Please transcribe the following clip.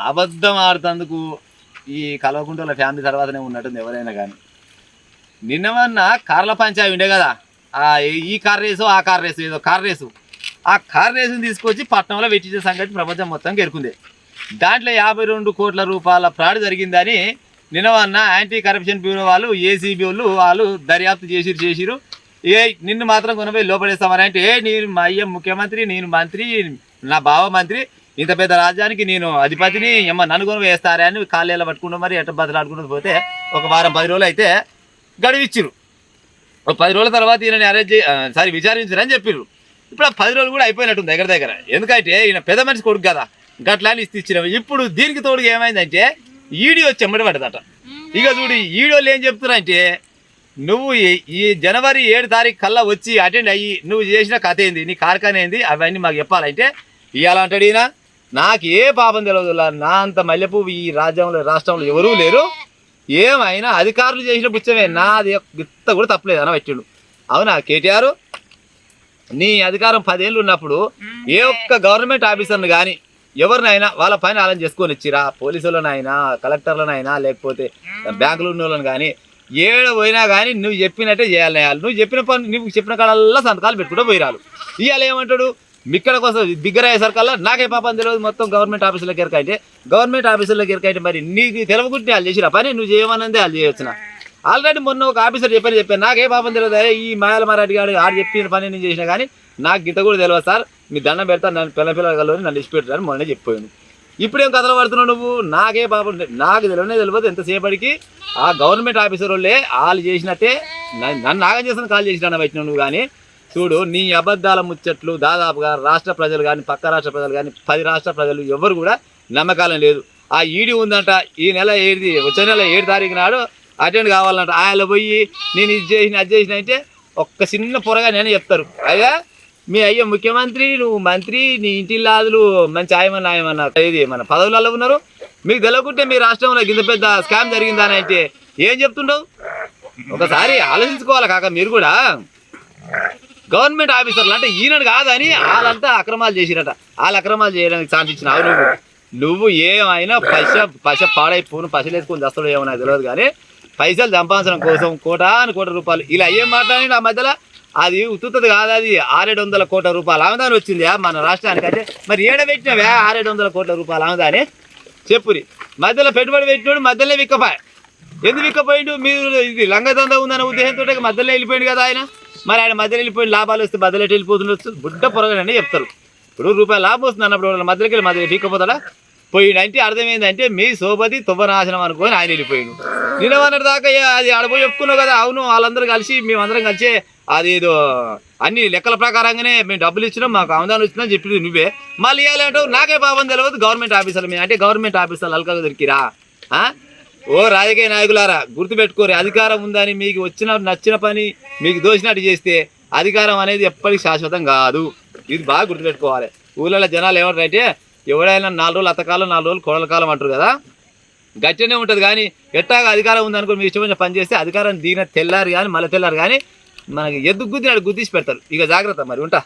అబద్ధం ఆడుతందుకు ఈ కల్వకుంట్ల ఫ్యామిలీ తర్వాతనే ఉన్నట్టుంది ఎవరైనా కానీ. నిన్నమన్నా కార్ల పంచాయి ఉండే కదా, ఈ కార్ రేసు ఆ కార్ రేసు ఏదో కార్ రేసు, ఆ కార్ రేసుని తీసుకొచ్చి పట్టణంలో వెచ్చించే సంగతి ప్రపంచం మొత్తం గెలుకుంది. దాంట్లో 52 కోట్ల రూపాయల ఫ్రాడ్ జరిగిందని నిన్నమన్నా యాంటీ కరప్షన్ బ్యూరో వాళ్ళు ఏసీబీ వాళ్ళు దర్యాప్తు చేసిరు. నిన్ను మాత్రం కొనపోయి లోపడేస్తామని అంటే, నేను మా అయ్య ముఖ్యమంత్రి, నేను మంత్రి, నా బావ మంత్రి, ఇంత పెద్ద రాజ్యానికి నేను అధిపతిని, నన్ను కొను వేస్తారా అని కాళ్ళేలా పట్టుకుంటూ మరి ఎట్ట బదులాడుకుంటూ పోతే ఒక వారం 10 రోజులు అయితే గడివిచ్చిరు. ఒక 10 రోజుల తర్వాత ఈయనని విచారించరని చెప్పిర్రు. ఇప్పుడు ఆ 10 రోజులు కూడా అయిపోయినట్టుంది దగ్గర. ఎందుకంటే ఈయన పెద్ద మనిషి కొడుకు కదా, గట్లా అని ఇచ్చినాము. ఇప్పుడు దీనికి తోడుగా ఏమైందంటే ఈడీ వచ్చి ఎమ్మడి పడ్డదట. ఇక చూడు ఈడోళ్ళు ఏం చెప్తున్నారంటే, నువ్వు ఈ జనవరి 7 తారీఖు కల్లా వచ్చి అటెండ్ అయ్యి నువ్వు చేసిన కథ ఏంది, నీ కార్ఖాన ఏంది, అవన్నీ మాకు చెప్పాలంటే ఇవ్వాలంటాడు ఈయన. నాకు ఏ పాపం తెలియదు, నా అంత మల్లెపువ్వు ఈ రాష్ట్రంలో ఎవరూ లేరు. ఏమైనా అధికారులు చేసిన పుచ్చమే, నాది గిత్త కూడా తప్పలేదు అని పెట్టిండు. అవునా కేటీఆర్, నీ అధికారం 10 ఏళ్ళు ఉన్నప్పుడు ఏ ఒక్క గవర్నమెంట్ ఆఫీసర్ని కానీ ఎవరినైనా వాళ్ళ పైన ఆలోచన చేసుకొని ఇచ్చిరా? పోలీసులనైనా, కలెక్టర్లనైనా, లేకపోతే బ్యాంకులు ఉన్న వాళ్ళని కానీ ఏడ పోయినా కానీ నువ్వు చెప్పినట్టే చేయాలి. నువ్వు చెప్పిన పని, నువ్వు చెప్పిన కాళ్ళల్లో సంతకాలు పెట్టుకుంటూ పోయిరాలు. ఇవాళ ఏమంటాడు, మిక్కడ కోసం బిగ్గర అయ్యేసరికల్లా నాకే పాపం తెలియదు, మొత్తం గవర్నమెంట్ ఆఫీసులకు ఎరకైతే మరి నీకు తెలవకుంటే వాళ్ళు చేసిరా పని, నువ్వు చేయమన్నదే వాళ్ళు చేయవచ్చున. ఆల్రెడీ మొన్న ఒక ఆఫీసర్ చెప్పాను, నాకే పాపం తెలియదు, ఈ మాయల మారాటి గారు ఆడు చెప్పిన పని నేను చేసినా కానీ నాకు గిట్ట కూడా తెలియదు సార్, మీ దండం పెడతా, నన్ను పిల్లలు నన్ను ఇచ్చి పెట్టారని మొన్నే చెప్పాను. ఇప్పుడేం కథలు పడుతున్నావు నువ్వు? నాకే పాపం, నాకు తెలియదు ఎంతసేపటికి ఆ గవర్నమెంట్ ఆఫీసర్ వాళ్ళే వాళ్ళు చేసినట్టే నన్ను నాగం చేసిన కాల్ చేసినా వచ్చినావు నువ్వు. కానీ చూడు, నీ అబద్ధాల ముచ్చట్లు దాదాపుగా రాష్ట్ర ప్రజలు కానీ, పక్క రాష్ట్ర ప్రజలు కానీ, 10 రాష్ట్ర ప్రజలు ఎవరు కూడా నమ్మకాలం లేదు. ఆ ఈడీ ఉందంట, ఈ నెల 7 వచ్చే నెల 7 తారీఖు నాడు అటెండ్ కావాలంట. ఆయన పోయి నేను ఇది చేసిన అంటే ఒక్క చిన్న పొరగా నేను చెప్తారు, అయ్యా మీ అయ్యో ముఖ్యమంత్రి, నువ్వు మంత్రి, నీ ఇంటి లాదులు మంచి ఆయమన్నా ఇది మన పదవులలో ఉన్నారు, మీకు తెలియకుంటే మీ రాష్ట్రంలో ఇంత పెద్ద స్కామ్ జరిగిందని అంటే ఏం చెప్తుండవు? ఒకసారి ఆలోచించుకోవాలి కాక మీరు కూడా. గవర్నమెంట్ ఆఫీసర్లు అంటే ఈయనడు కాదని వాళ్ళంతా అక్రమాలు చేసిరట, వాళ్ళు అక్రమాలు చేయడానికి ఛాన్స్ ఇచ్చినావు నువ్వు. ఏమైనా పశ పాడైపోను, పశలు వేసుకొని దస్తాడు ఏమో నాకు తెలియదు. కానీ పైసలు సంపాదించడం కోసం కోటి రూపాయలు ఇలా ఏం మాట్లాడి ఆ మధ్యలో అది ఉత్తుతుంది కాదు, అది 600-700 కోట్ల రూపాయలు ఆమెదాని వచ్చింది మన రాష్ట్రానికి. అంటే మరి ఏడబెట్టినవే 600-700 కోట్ల రూపాయలు ఆమెదాని చెప్పురి. మధ్యలో పెట్టుబడి పెట్టినోడు మధ్యలో విక్కపోయా. ఎందుకు విక్కపోయిండు? మీరు ఇది లంగదంద ఉందనే ఉద్దేశంతో మధ్యలో వెళ్ళిపోయింది కదా ఆయన. మరి ఆయన మధ్యలో వెళ్ళిపోయిన లాభాలు వస్తే మధ్యలో వెళ్ళిపోతుండొచ్చు, బుడ్డ పొరగానే చెప్తారు. ఇప్పుడు రూపాయలు లాభం వస్తుంది అన్నప్పుడు మధ్యలోకి వెళ్ళి మధ్యలో విక్కపోతాడా? పోయిండు అంటే అర్థమైందంటే మీ సోపతి తువ్వనాశనం అనుకొని ఆయన వెళ్ళిపోయిండు. నిన్నవన్నటి దాకా అది ఆడపోయి చెప్పుకున్నావు కదా. అవును, వాళ్ళందరూ కలిసి మేమందరం కలిసి అది ఏదో అన్ని లెక్కల ప్రకారంగానే మేము డబ్బులు ఇచ్చినాం, మాకు ఆమదానం ఇచ్చినా చెప్పింది నువ్వే. మళ్ళీ ఇవ్వాలంటావు నాకే పాపం తెలియదు గవర్నమెంట్ ఆఫీసర్లు మేము. అంటే గవర్నమెంట్ ఆఫీసర్లు అలకగా దొరికిరా? ఓ రాజకీయ నాయకులారా, గుర్తుపెట్టుకోరు, అధికారం ఉందని మీకు నచ్చిన పని మీకు దోచినట్టు చేస్తే అధికారం అనేది ఎప్పటికీ శాశ్వతం కాదు. ఇది బాగా గుర్తుపెట్టుకోవాలి. ఊళ్ళో జనాలు ఏమంటారంటే, ఎవడైనా 4 రోజులు అత్తకాలం 4 రోజులు కోడల కాలం అంటారు కదా, గట్టినే ఉంటుంది. కానీ ఎట్టాగా అధికారం ఉందనుకో మీకు ఇష్టమైన పని చేస్తే అధికారం దీని తెల్లారు కానీ మళ్ళీ తెల్లారు కానీ మనకి ఎద్దు గుద్దినాడు గుద్దిసి పెడతారు. ఇక జాగ్రత్త మరి, ఉంటా.